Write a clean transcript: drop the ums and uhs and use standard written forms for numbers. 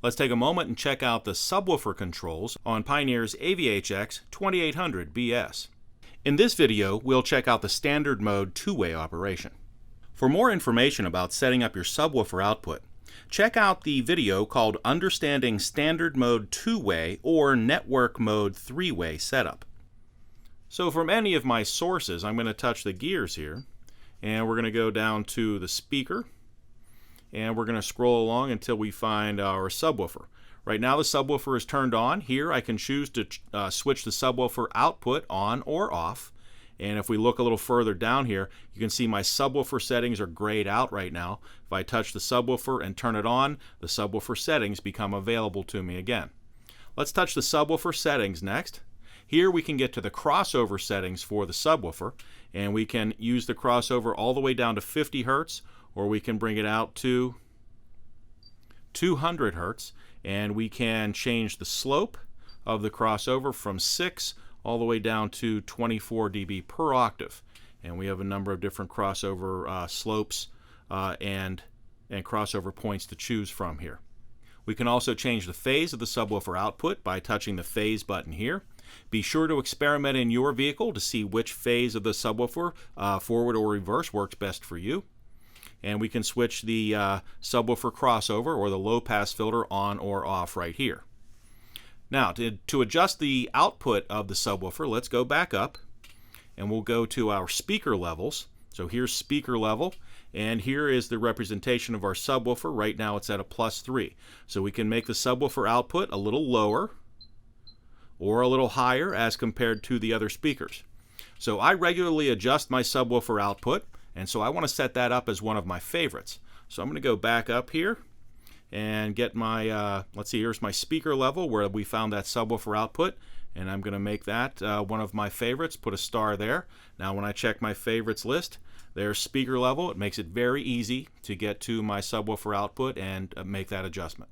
Let's take a moment and check out the subwoofer controls on Pioneer's AVH-X2800BS. In this video, we'll check out the standard mode two-way operation. For more information about setting up your subwoofer output, check out the video called Understanding Standard Mode Two-Way or Network Mode Three-Way Setup. So from any of my sources, I'm going to touch the gears here, and we're going to go down to the speaker, and we're going to scroll along until we find our subwoofer. Right now the subwoofer is turned on. Here I can choose to switch the subwoofer output on or off. And if we look a little further down here, you can see my subwoofer settings are grayed out right now. If I touch the subwoofer and turn it on, the subwoofer settings become available to me again. Let's touch the subwoofer settings next. Here we can get to the crossover settings for the subwoofer, and we can use the crossover all the way down to 50 Hertz, or we can bring it out to 200 Hertz, and we can change the slope of the crossover from 6 all the way down to 24 dB per octave. And we have a number of different crossover slopes and crossover points to choose from here. We can also change the phase of the subwoofer output by touching the phase button here. Be sure to experiment in your vehicle to see which phase of the subwoofer, forward or reverse, works best for you. And we can switch the subwoofer crossover or the low pass filter on or off right here. Now to adjust the output of the subwoofer, let's go back up and we'll go to our speaker levels. So here's speaker level, and here is the representation of our subwoofer. Right now it's at a +3. So we can make the subwoofer output a little lower or a little higher as compared to the other speakers. So I regularly adjust my subwoofer output, and so I want to set that up as one of my favorites. So I'm going to go back up here and get my, let's see, here's my speaker level where we found that subwoofer output, and I'm going to make that one of my favorites, put a star there. Now when I check my favorites list, there's speaker level. It makes it very easy to get to my subwoofer output and make that adjustment.